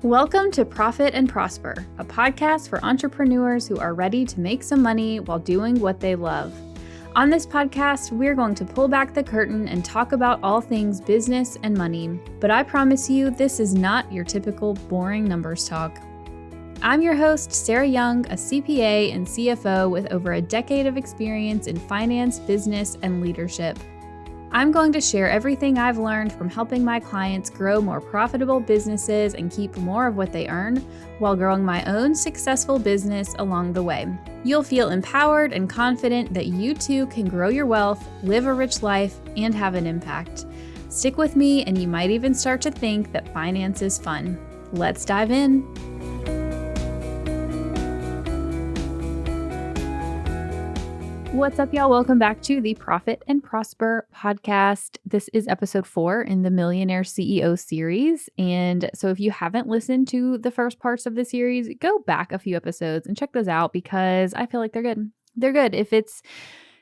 Welcome to Profit and Prosper, a podcast for entrepreneurs who are ready to make some money while doing what they love. On this podcast, we're going to pull back the curtain and talk about all things business and money. But I promise you, this is not your typical boring numbers talk. I'm your host, Sarah Young, a CPA and CFO with over a decade of experience in finance, business, and leadership. I'm going to share everything I've learned from helping my clients grow more profitable businesses and keep more of what they earn while growing my own successful business along the way. You'll feel empowered and confident that you too can grow your wealth, live a rich life, and have an impact. Stick with me and you might even start to think that finance is fun. Let's dive in. What's up, y'all? Welcome back to the Profit and Prosper podcast. This is episode 4 in the Millionaire CEO series. And so if you haven't listened to the first parts of the series, go back a few episodes and check those out because I feel like they're good. They're good if it's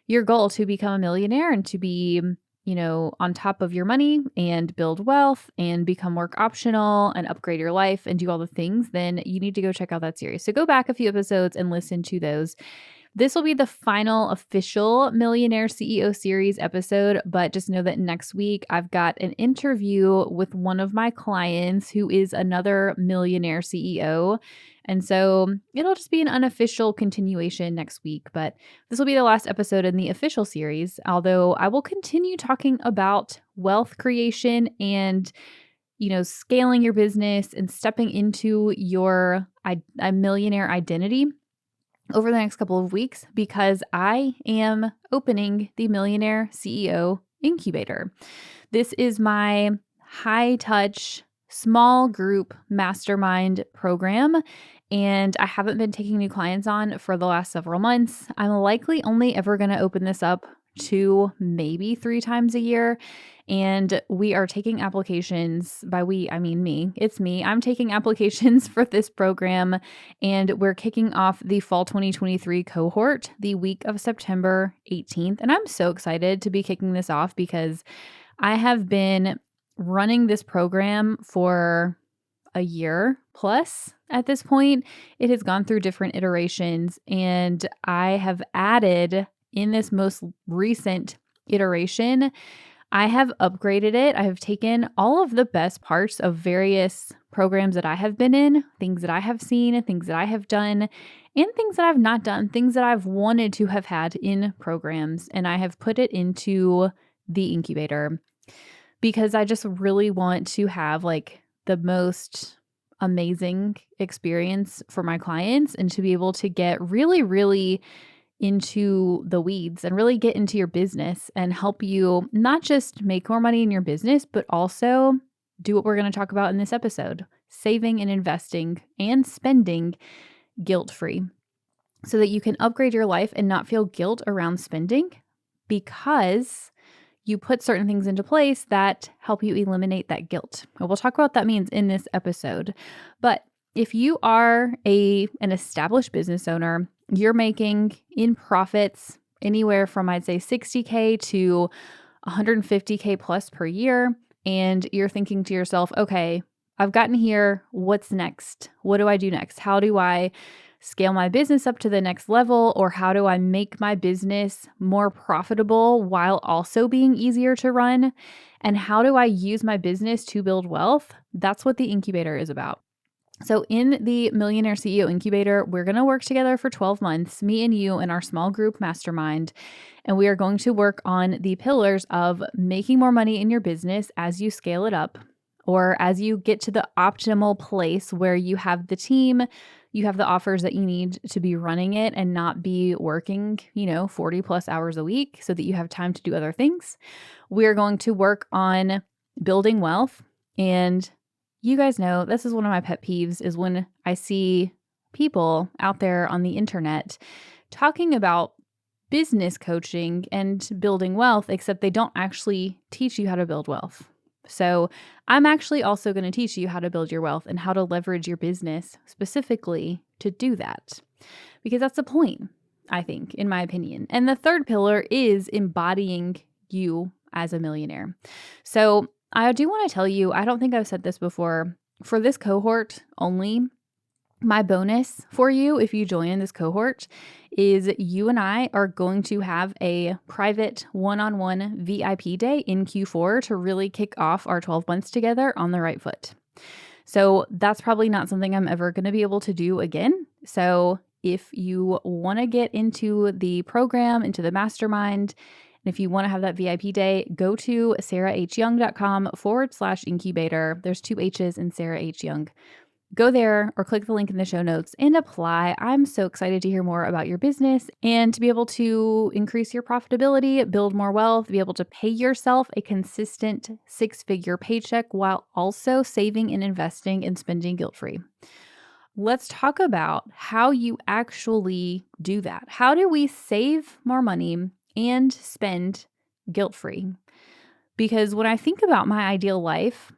your goal to become a millionaire and to be, on top of your money and build wealth and become work optional and upgrade your life and do all the things, then you need to go check out that series. So go back a few episodes and listen to those. This will be the final official Millionaire CEO series episode, but just know that next week I've got an interview with one of my clients who is another millionaire CEO. And so it'll just be an unofficial continuation next week, but this will be the last episode in the official series, although I will continue talking about wealth creation and scaling your business and stepping into your a millionaire identity over the next couple of weeks because I am opening the Millionaire CEO Incubator. This is my high-touch, small group mastermind program, and I haven't been taking new clients on for the last several months. I'm likely only ever going to open this up 2, maybe 3 times a year. And we are taking applications. By we, I mean me. It's me. I'm taking applications for this program, and we're kicking off the fall 2023 cohort the week of September 18th. And I'm so excited to be kicking this off because I have been running this program for a year plus at this point. It has gone through different iterations, and I have added in this most recent iteration, I have upgraded it. I have taken all of the best parts of various programs that I have been in, things that I have seen, things that I have done, and things that I've not done, things that I've wanted to have had in programs, and I have put it into the incubator because I just really want to have the most amazing experience for my clients and to be able to get really, really into the weeds and really get into your business and help you not just make more money in your business, but also do what we're going to talk about in this episode, saving and investing and spending guilt-free so that you can upgrade your life and not feel guilt around spending because you put certain things into place that help you eliminate that guilt. And we'll talk about what that means in this episode. But if you are an established business owner, you're making in profits anywhere from I'd say $60K to $150K plus per year, and you're thinking to yourself, okay, I've gotten here. What's next? What do I do next? How do I scale my business up to the next level? Or how do I make my business more profitable while also being easier to run? And how do I use my business to build wealth? That's what the incubator is about. So in the Millionaire CEO Incubator, we're going to work together for 12 months, me and you in our small group mastermind, and we are going to work on the pillars of making more money in your business as you scale it up, or as you get to the optimal place where you have the team, you have the offers that you need to be running it and not be working, 40 plus hours a week so that you have time to do other things. We're going to work on building wealth, and you guys know this is one of my pet peeves is when I see people out there on the internet talking about business coaching and building wealth, except they don't actually teach you how to build wealth. So I'm actually also going to teach you how to build your wealth and how to leverage your business specifically to do that, because that's the point, I think, in my opinion. And the third pillar is embodying you as a millionaire. So I do want to tell you, I don't think I've said this before, for this cohort only, my bonus for you, if you join in this cohort, is you and I are going to have a private one-on-one VIP day in Q4 to really kick off our 12 months together on the right foot. So that's probably not something I'm ever going to be able to do again. So if you want to get into the program, into the mastermind, and if you want to have that VIP day, go to sarahhyoung.com/incubator. There's 2 H's in Sarah H. Young. Go there or click the link in the show notes and apply. I'm so excited to hear more about your business and to be able to increase your profitability, build more wealth, be able to pay yourself a consistent 6-figure paycheck while also saving and investing and spending guilt-free. Let's talk about how you actually do that. How do we save more money and spend guilt-free? Because when I think about my ideal life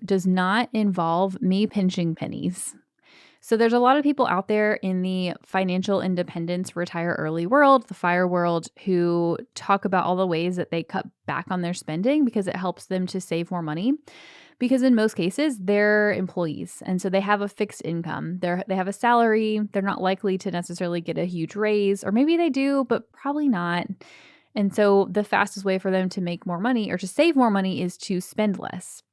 does not involve me pinching pennies. So there's a lot of people out there in the financial independence, retire early world, the FIRE world, who talk about all the ways that they cut back on their spending because it helps them to save more money. Because in most cases, they're employees. And so they have a fixed income. They have a salary. They're not likely to necessarily get a huge raise, or maybe they do, but probably not. And so the fastest way for them to make more money or to save more money is to spend less.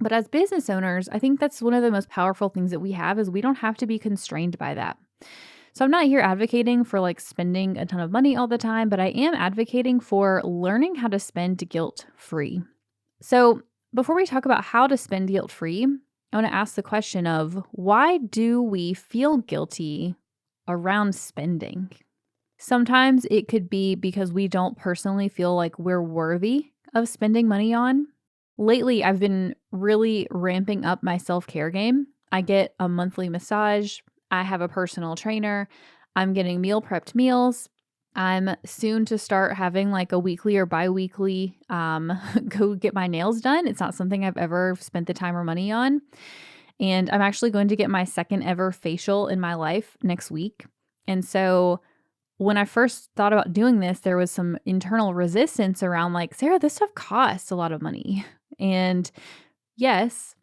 But as business owners, I think that's one of the most powerful things that we have is we don't have to be constrained by that. So I'm not here advocating for like spending a ton of money all the time, but I am advocating for learning how to spend guilt-free. So before we talk about how to spend guilt-free, I want to ask the question of why do we feel guilty around spending? Sometimes it could be because we don't personally feel like we're worthy of spending money on. Lately, I've been really ramping up my self-care game. I get a monthly massage. I have a personal trainer. I'm getting meal prepped meals. I'm soon to start having like a weekly or bi-weekly go get my nails done. It's not something I've ever spent the time or money on. And I'm actually going to get my second ever facial in my life next week. And so when I first thought about doing this, there was some internal resistance around like, Sarah, this stuff costs a lot of money. And yes,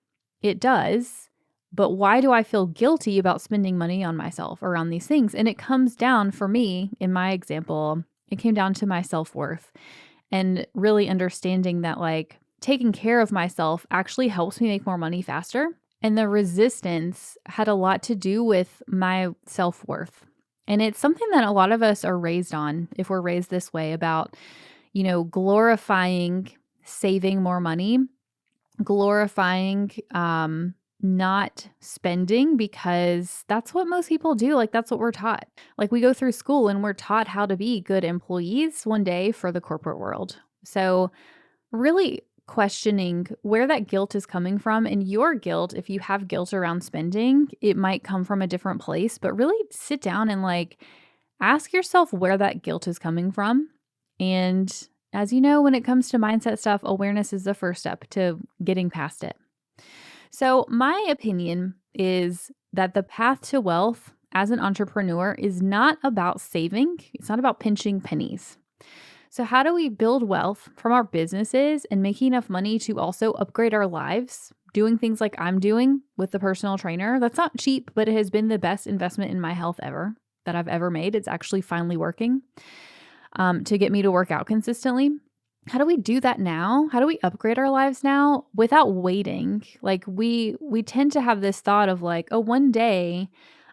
it does. But why do I feel guilty about spending money on myself around these things? And it comes down for me, in my example, it came down to my self-worth and really understanding that like taking care of myself actually helps me make more money faster. And the resistance had a lot to do with my self-worth. And it's something that a lot of us are raised on if we're raised this way about, glorifying saving more money, glorifying not spending because that's what most people do. Like that's what we're taught. Like we go through school and we're taught how to be good employees one day for the corporate world. So really questioning where that guilt is coming from, and your guilt, if you have guilt around spending, it might come from a different place, but really sit down and like ask yourself where that guilt is coming from. And as you know, when it comes to mindset stuff, awareness is the first step to getting past it. So my opinion is that the path to wealth as an entrepreneur is not about saving. It's not about pinching pennies. So how do we build wealth from our businesses and making enough money to also upgrade our lives? Doing things like I'm doing with the personal trainer. That's not cheap, but it has been the best investment in my health ever that I've ever made. It's actually finally working to get me to work out consistently. How do we do that now? How do we upgrade our lives now without waiting? Like we tend to have this thought of like, oh, one day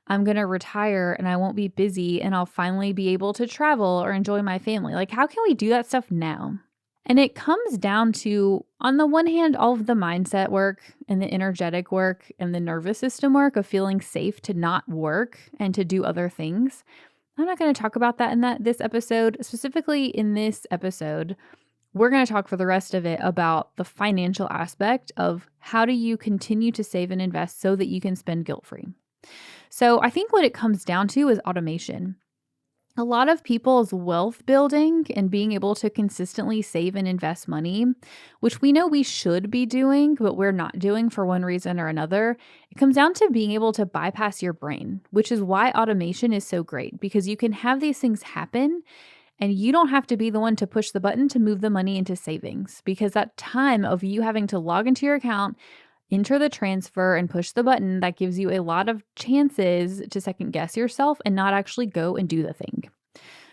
I'm going to retire and I won't be busy and I'll finally be able to travel or enjoy my family. Like, how can we do that stuff now? And it comes down to, on the one hand, all of the mindset work and the energetic work and the nervous system work of feeling safe to not work and to do other things. I'm not going to talk about that in this episode. Specifically in this episode, we're going to talk for the rest of it about the financial aspect of how do you continue to save and invest so that you can spend guilt-free. So I think what it comes down to is automation. A lot of people's wealth building and being able to consistently save and invest money, which we know we should be doing, but we're not doing for one reason or another, it comes down to being able to bypass your brain, which is why automation is so great, because you can have these things happen and you don't have to be the one to push the button to move the money into savings, because that time of you having to log into your account, enter the transfer and push the button, that gives you a lot of chances to second guess yourself and not actually go and do the thing.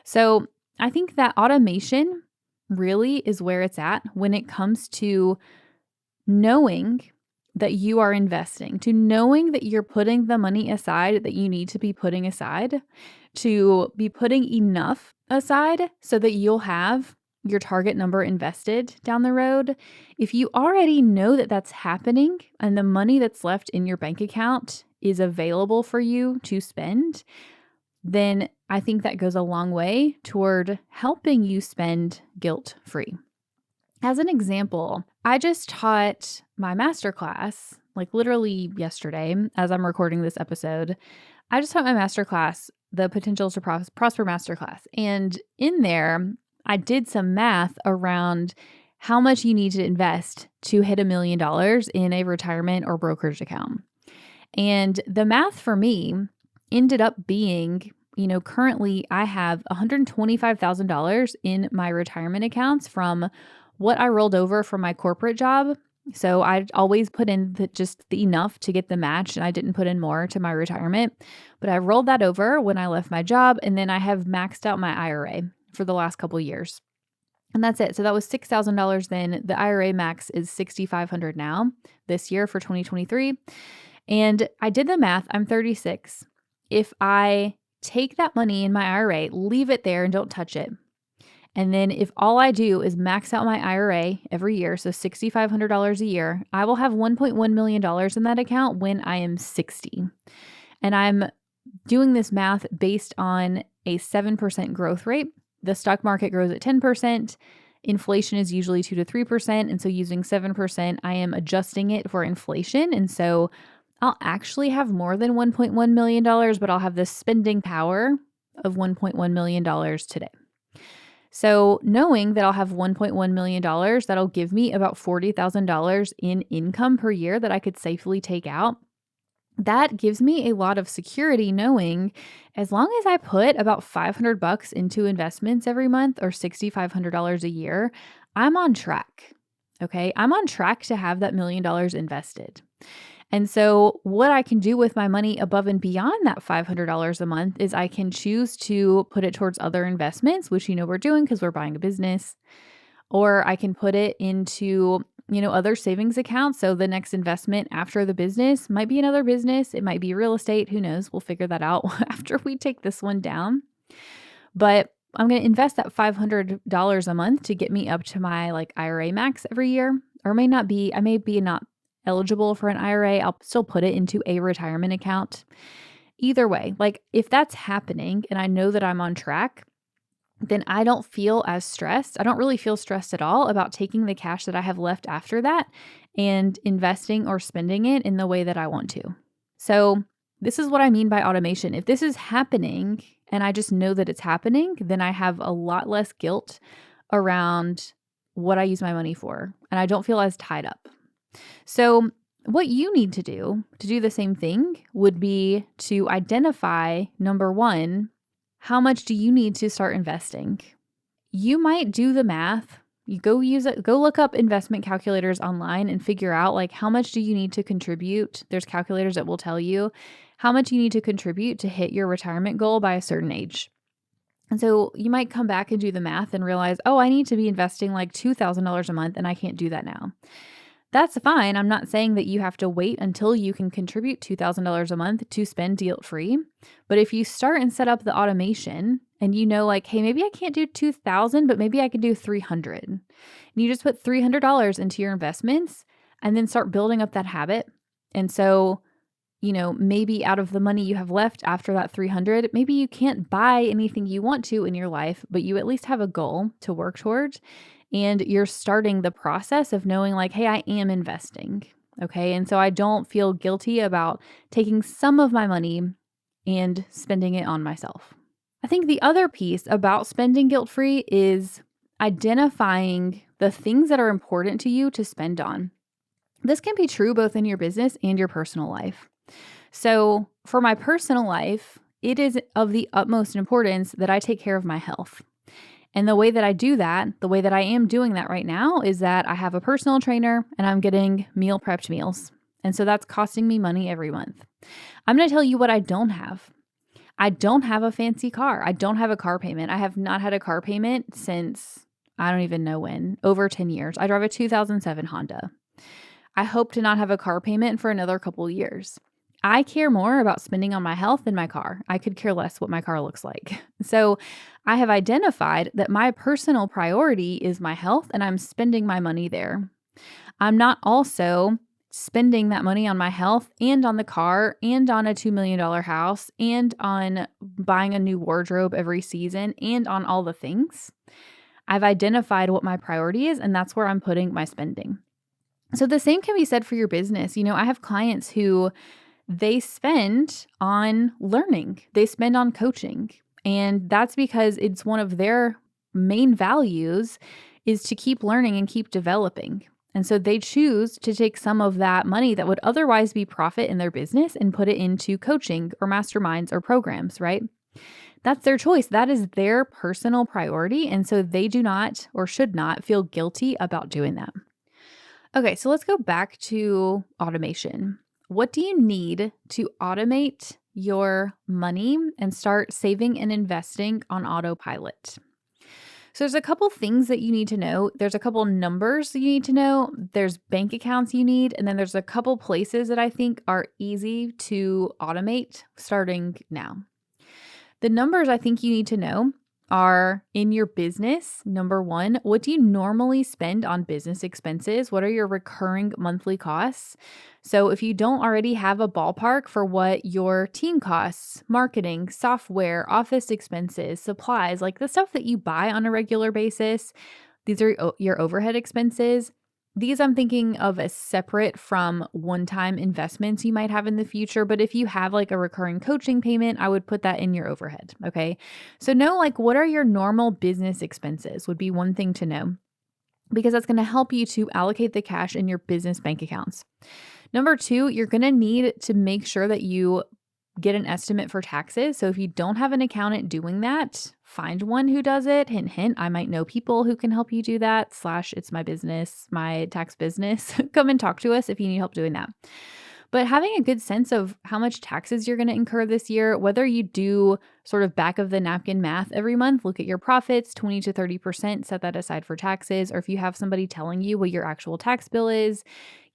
So I think that automation really is where it's at when it comes to knowing that you are investing, to knowing that you're putting the money aside that you need to be putting aside, to be putting enough aside so that you'll have your target number invested down the road. If you already know that that's happening and the money that's left in your bank account is available for you to spend, then I think that goes a long way toward helping you spend guilt-free. As an example, I just taught my masterclass, like literally yesterday, as I'm recording this episode. I just taught my masterclass, the Potential to Prosper Masterclass. And in there, I did some math around how much you need to invest to hit $1 million in a retirement or brokerage account. And the math for me ended up being, currently I have $125,000 in my retirement accounts from what I rolled over from my corporate job. So I always put in just the enough to get the match, and I didn't put in more to my retirement. But I rolled that over when I left my job, and then I have maxed out my IRA for the last couple of years. And that's it. So that was $6,000 then. The IRA max is $6,500 now this year for 2023. And I did the math. I'm 36. If I take that money in my IRA, leave it there and don't touch it, and then if all I do is max out my IRA every year, so $6,500 a year, I will have $1.1 million in that account when I am 60. And I'm doing this math based on a 7% growth rate. The stock market grows at 10%. Inflation is usually 2 to 3%. And so using 7%, I am adjusting it for inflation. And so I'll actually have more than $1.1 million, but I'll have the spending power of $1.1 million today. So knowing that I'll have $1.1 million, that'll give me about $40,000 in income per year that I could safely take out. That gives me a lot of security knowing as long as I put about $500 into investments every month or $6,500 a year, I'm on track. Okay. I'm on track to have that $1 million invested. And so what I can do with my money above and beyond that $500 a month is I can choose to put it towards other investments, which we're doing because we're buying a business, or I can put it into, other savings accounts. So the next investment after the business might be another business. It might be real estate. Who knows? We'll figure that out after we take this one down. But I'm going to invest that $500 a month to get me up to my IRA max every year, or I may be not eligible for an IRA. I'll still put it into a retirement account. Either way, if that's happening and I know that I'm on track, then I don't feel as stressed. I don't really feel stressed at all about taking the cash that I have left after that and investing or spending it in the way that I want to. So this is what I mean by automation. If this is happening and I just know that it's happening, then I have a lot less guilt around what I use my money for, and I don't feel as tied up. So what you need to do the same thing would be to identify, number one, how much do you need to start investing? You might do the math. You go look up investment calculators online and figure out how much do you need to contribute. There's calculators that will tell you how much you need to contribute to hit your retirement goal by a certain age. And so you might come back and do the math and realize, oh, I need to be investing $2,000 a month and I can't do that now. That's fine. I'm not saying that you have to wait until you can contribute $2,000 a month to spend guilt-free. But if you start and set up the automation and hey, maybe I can't do $2,000, but maybe I can do $300. And you just put $300 into your investments and then start building up that habit. And so, maybe out of the money you have left after that $300, maybe you can't buy anything you want to in your life, but you at least have a goal to work towards. And you're starting the process of knowing hey, I am investing. Okay. And so I don't feel guilty about taking some of my money and spending it on myself. I think the other piece about spending guilt-free is identifying the things that are important to you to spend on. This can be true both in your business and your personal life. So for my personal life, it is of the utmost importance that I take care of my health. And the way that I do that, the way that I am doing that right now is that I have a personal trainer and I'm getting meal prepped meals. And so that's costing me money every month. I'm going to tell you what I don't have. I don't have a fancy car. I don't have a car payment. I have not had a car payment since I don't even know when, over 10 years. I drive a 2007 Honda. I hope to not have a car payment for another couple years. I care more about spending on my health than my car. I could care less what my car looks like. So I have identified that my personal priority is my health and I'm spending my money there. I'm not also spending that money on my health and on the car and on a $2 million house and on buying a new wardrobe every season and on all the things. I've identified what my priority is, and that's where I'm putting my spending. So the same can be said for your business. I have clients who they spend on learning, they spend on coaching, and that's because it's one of their main values is to keep learning and keep developing. And so they choose to take some of that money that would otherwise be profit in their business and put it into coaching or masterminds or programs, right? That's their choice. That is their personal priority. And so they do not or should not feel guilty about doing that. Okay, so let's go back to automation. What do you need to automate your money and start saving and investing on autopilot? So there's a couple things that you need to know. There's a couple numbers you need to know. There's bank accounts you need. And then there's a couple places that I think are easy to automate starting now. The numbers I think you need to know are in your business. Number one, what do you normally spend on business expenses? What are your recurring monthly costs? So if you don't already have a ballpark for what your team costs, marketing, software, office expenses, supplies, like the stuff that you buy on a regular basis, these are your overhead expenses. These I'm thinking of as separate from one-time investments you might have in the future. But if you have like a recurring coaching payment, I would put that in your overhead. Okay. So know like what are your normal business expenses would be one thing to know, because that's going to help you to allocate the cash in your business bank accounts. Number two, you're going to need to make sure that you get an estimate for taxes. So if you don't have an accountant doing that, find one who does it. Hint, hint, I might know people who can help you do that. / it's my business, my tax business. Come and talk to us if you need help doing that. But having a good sense of how much taxes you're going to incur this year, whether you do sort of back of the napkin math every month, look at your profits, 20 to 30%, set that aside for taxes. Or if you have somebody telling you what your actual tax bill is,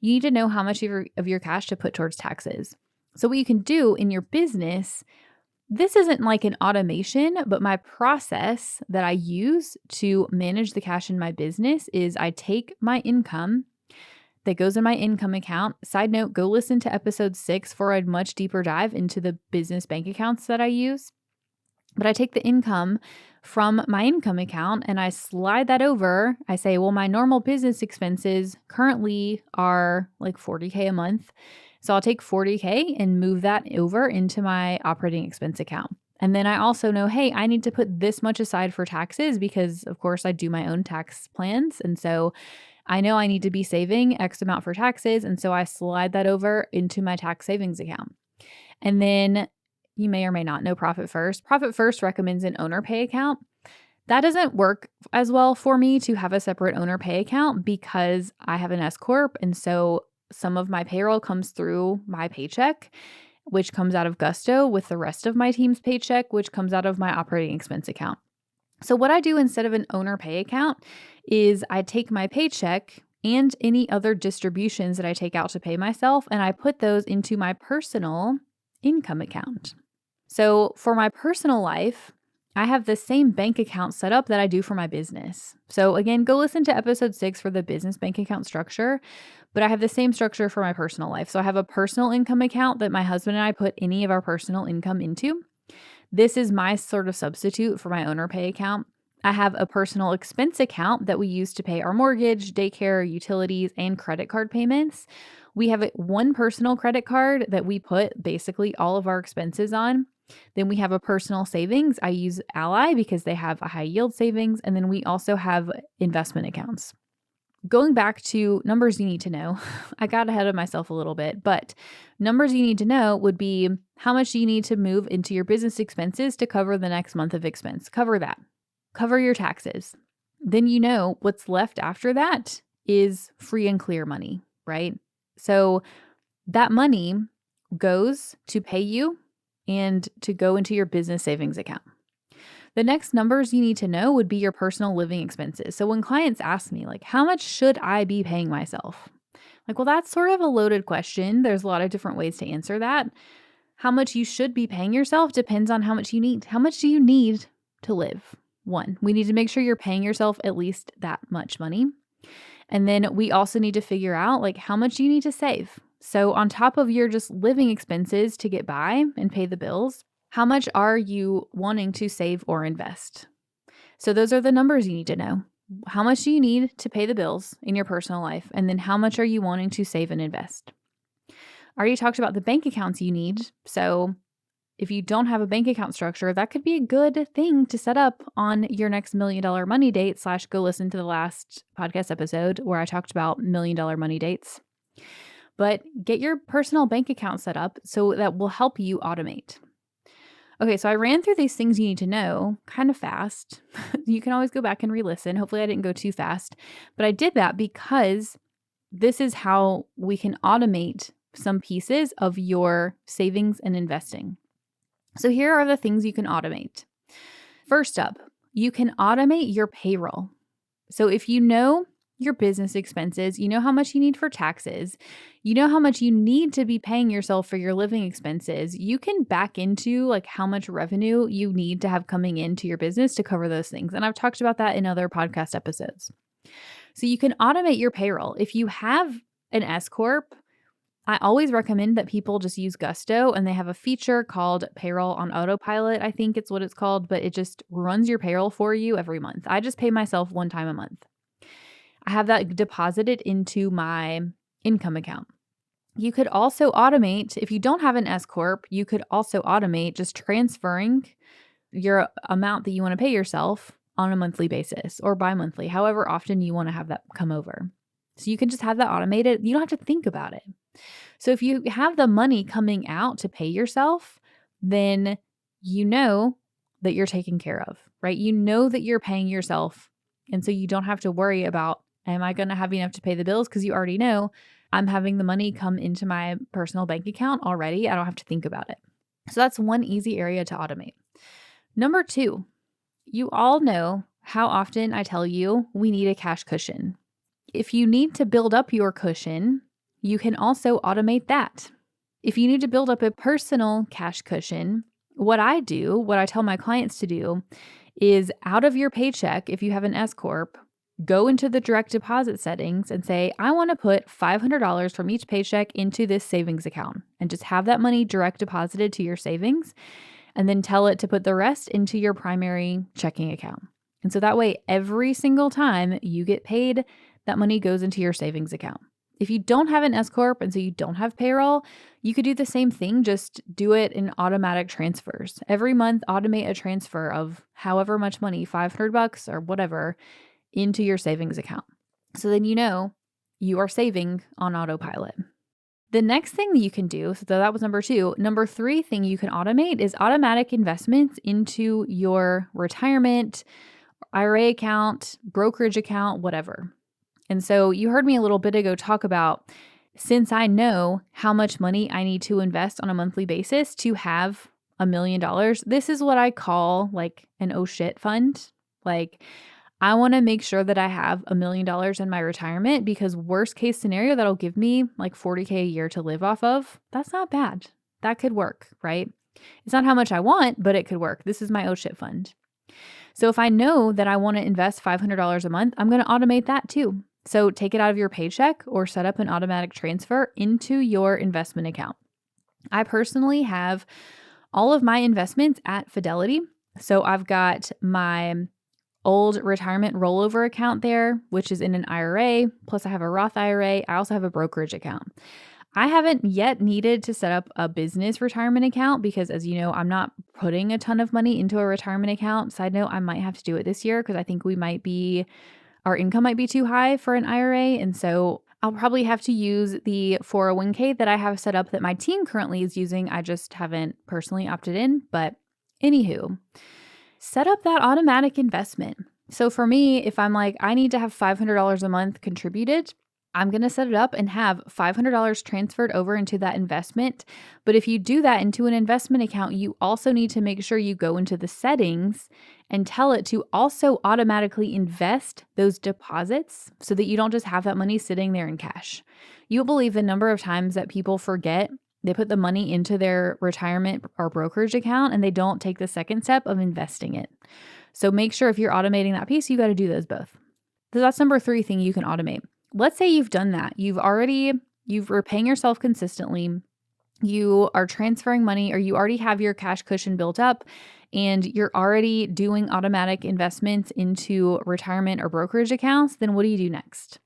you need to know how much of your cash to put towards taxes. So what you can do in your business, this isn't like an automation, but my process that I use to manage the cash in my business is I take my income that goes in my income account. Side note, go listen to episode 6 for a much deeper dive into the business bank accounts that I use. But I take the income from my income account and I slide that over. I say, well, my normal business expenses currently are like $40K a month. So I'll take $40K and move that over into my operating expense account. And then I also know, hey, I need to put this much aside for taxes because, of course, I do my own tax plans. And so I know I need to be saving X amount for taxes. And so I slide that over into my tax savings account. And then you may or may not know Profit First. Profit First recommends an owner pay account. That doesn't work as well for me to have a separate owner pay account because I have an S Corp. And so some of my payroll comes through my paycheck, which comes out of Gusto, with the rest of my team's paycheck, which comes out of my operating expense account. So what I do instead of an owner pay account is I take my paycheck and any other distributions that I take out to pay myself, and I put those into my personal income account. So for my personal life, I have the same bank account set up that I do for my business. So again, go listen to episode 6 for the business bank account structure, but I have the same structure for my personal life. So I have a personal income account that my husband and I put any of our personal income into. This is my sort of substitute for my owner pay account. I have a personal expense account that we use to pay our mortgage, daycare, utilities, and credit card payments. We have one personal credit card that we put basically all of our expenses on. Then we have a personal savings. I use Ally because they have a high yield savings. And then we also have investment accounts. Going back to numbers you need to know, I got ahead of myself a little bit, but numbers you need to know would be how much you need to move into your business expenses to cover the next month of expense. Cover that. Cover your taxes. Then you know what's left after that is free and clear money, right? So That money goes to pay you and to go into your business savings account. The next numbers you need to know would be your personal living expenses. So when clients ask me, like, how much should I be paying myself? Like, well, that's sort of a loaded question. There's a lot of different ways to answer that. How much you should be paying yourself depends on how much you need. How much do you need to live? One, we need to make sure you're paying yourself at least that much money. And then we also need to figure out like how much you need to save. So on top of your just living expenses to get by and pay the bills, how much are you wanting to save or invest? So those are the numbers you need to know. How much do you need to pay the bills in your personal life? And then how much are you wanting to save and invest? I already talked about the bank accounts you need. So if you don't have a bank account structure, that could be a good thing to set up on your next $1 million money date / go listen to the last podcast episode where I talked about $1 million money dates. But get your personal bank account set up so that will help you automate. Okay, so I ran through these things you need to know kind of fast. You can always go back and re-listen. Hopefully I didn't go too fast, but I did that because this is how we can automate some pieces of your savings and investing. So here are the things you can automate. First up, you can automate your payroll. So if you know your business expenses, you know how much you need for taxes, you know how much you need to be paying yourself for your living expenses, you can back into like how much revenue you need to have coming into your business to cover those things. And I've talked about that in other podcast episodes. So you can automate your payroll. If you have an S Corp, I always recommend that people just use Gusto, and they have a feature called Payroll on Autopilot. I think it's what it's called, but it just runs your payroll for you every month. I just pay myself one time a month. I have that deposited into my income account. You could also automate, if you don't have an S Corp, you could also automate just transferring your amount that you want to pay yourself on a monthly basis or bi-monthly, however often you want to have that come over. So you can just have that automated. You don't have to think about it. So if you have the money coming out to pay yourself, then you know that you're taken care of, right? You know that you're paying yourself. And so you don't have to worry about, am I going to have enough to pay the bills? Because you already know I'm having the money come into my personal bank account already. I don't have to think about it. So that's one easy area to automate. Number 2, you all know how often I tell you we need a cash cushion. If you need to build up your cushion, you can also automate that. If you need to build up a personal cash cushion, what I tell my clients to do is out of your paycheck, if you have an S Corp, go into the direct deposit settings and say, I want to put $500 from each paycheck into this savings account, and just have that money direct deposited to your savings, and then tell it to put the rest into your primary checking account. And so that way, every single time you get paid, that money goes into your savings account. If you don't have an S Corp and so you don't have payroll, you could do the same thing, just do it in automatic transfers. Every month, automate a transfer of however much money, $500 or whatever, into your savings account. So then you know you are saving on autopilot. The next thing that you can do, so that was number 2. Number 3 thing you can automate is automatic investments into your retirement, IRA account, brokerage account, whatever. And so you heard me a little bit ago talk about, since I know how much money I need to invest on a monthly basis to have $1 million, this is what I call like an oh shit fund. Like, I want to make sure that I have $1 million in my retirement, because worst case scenario, that'll give me like $40K a year to live off of. That's not bad. That could work, right? It's not how much I want, but it could work. This is my oh shit fund. So if I know that I want to invest $500 a month, I'm going to automate that too. So take it out of your paycheck or set up an automatic transfer into your investment account. I personally have all of my investments at Fidelity. So I've got my old retirement rollover account there, which is in an IRA. Plus I have a Roth IRA. I also have a brokerage account. I haven't yet needed to set up a business retirement account because, as you know, I'm not putting a ton of money into a retirement account. Side note, I might have to do it this year because I think our income might be too high for an IRA. And so I'll probably have to use the 401k that I have set up that my team currently is using. I just haven't personally opted in. But anywho, set up that automatic investment. So for me, if I'm like, I need to have $500 a month contributed, I'm going to set it up and have $500 transferred over into that investment. But if you do that into an investment account, you also need to make sure you go into the settings and tell it to also automatically invest those deposits so that you don't just have that money sitting there in cash. You'll believe the number of times that people forget they put the money into their retirement or brokerage account and they don't take the second step of investing it. So make sure if you're automating that piece, you got to do those both. So that's number 3 thing you can automate. Let's say you've done that. You're paying yourself consistently. You are transferring money, or you already have your cash cushion built up and you're already doing automatic investments into retirement or brokerage accounts. Then what do you do next?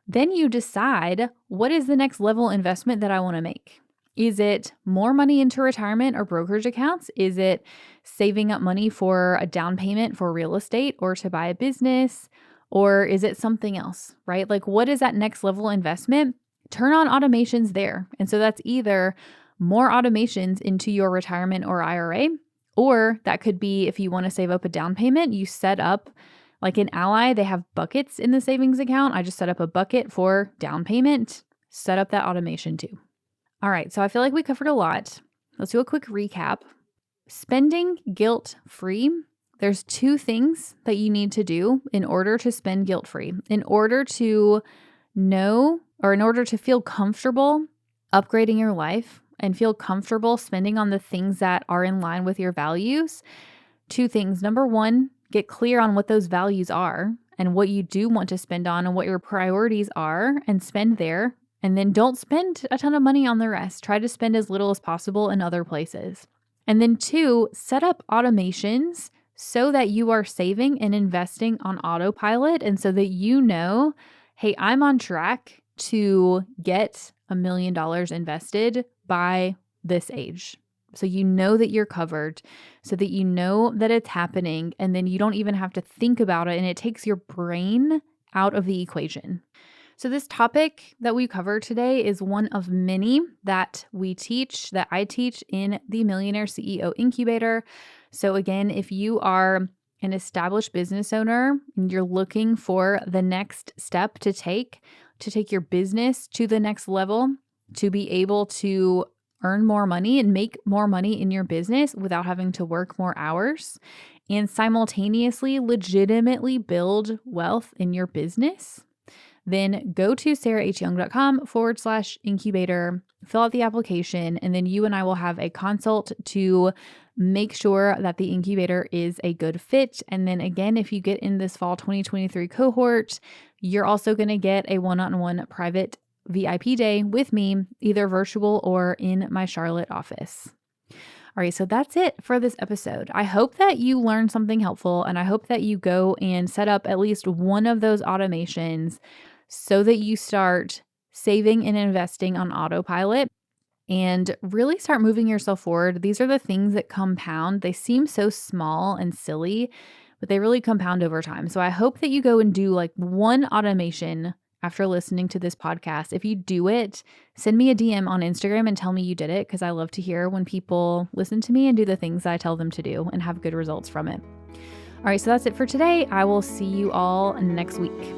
Then you decide, what is the next level investment that I want to make? Is it more money into retirement or brokerage accounts? Is it saving up money for a down payment for real estate or to buy a business? Or is it something else, right? Like, what is that next level investment? Turn on automations there. And so that's either more automations into your retirement or IRA, or that could be if you want to save up a down payment, you set up, like in Ally, they have buckets in the savings account. I just set up a bucket for down payment, set up that automation too. All right, so I feel like we covered a lot. Let's do a quick recap. Spending guilt-free. There's 2 things that you need to do in order to spend guilt-free. In order to know, or in order to feel comfortable upgrading your life and feel comfortable spending on the things that are in line with your values, 2 things. Number 1, get clear on what those values are and what you do want to spend on and what your priorities are, and spend there. And then don't spend a ton of money on the rest. Try to spend as little as possible in other places. And then 2, set up automations so that you are saving and investing on autopilot, and so that you know, hey, I'm on track to get $1 million invested by this age. So you know that you're covered, so that you know that it's happening, and then you don't even have to think about it, and it takes your brain out of the equation. So this topic that we covered today is one of many that I teach in the Millionaire CEO Incubator. So again, if you are an established business owner and you're looking for the next step to take your business to the next level, to be able to earn more money and make more money in your business without having to work more hours, and simultaneously legitimately build wealth in your business, then go to sarahhyoung.com/incubator, fill out the application, and then you and I will have a consult to make sure that the incubator is a good fit. And then again, if you get in this fall 2023 cohort, you're also going to get a one-on-one private VIP day with me, either virtual or in my Charlotte office. All right, so that's it for this episode. I hope that you learned something helpful, and I hope that you go and set up at least one of those automations so that you start saving and investing on autopilot and really start moving yourself forward. These are the things that compound. They seem so small and silly, but they really compound over time. So I hope that you go and do like one automation after listening to this podcast. If you do it, send me a DM on Instagram and tell me you did it, because I love to hear when people listen to me and do the things I tell them to do and have good results from it. All right, so that's it for today. I will see you all next week.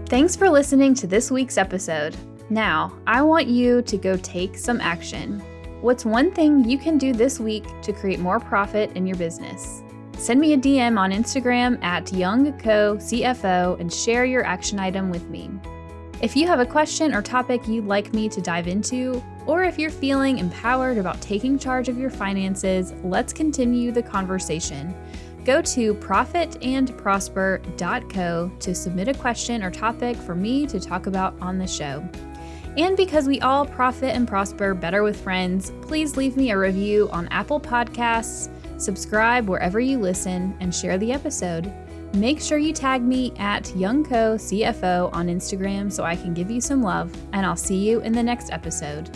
Thanks for listening to this week's episode. Now, I want you to go take some action. What's one thing you can do this week to create more profit in your business? Send me a DM on Instagram at YoungCoCFO and share your action item with me. If you have a question or topic you'd like me to dive into, or if you're feeling empowered about taking charge of your finances, let's continue the conversation. Go to profitandprosper.co to submit a question or topic for me to talk about on the show. And because we all profit and prosper better with friends, please leave me a review on Apple Podcasts, subscribe wherever you listen, and share the episode. Make sure you tag me at YoungCoCFO on Instagram so I can give you some love, and I'll see you in the next episode.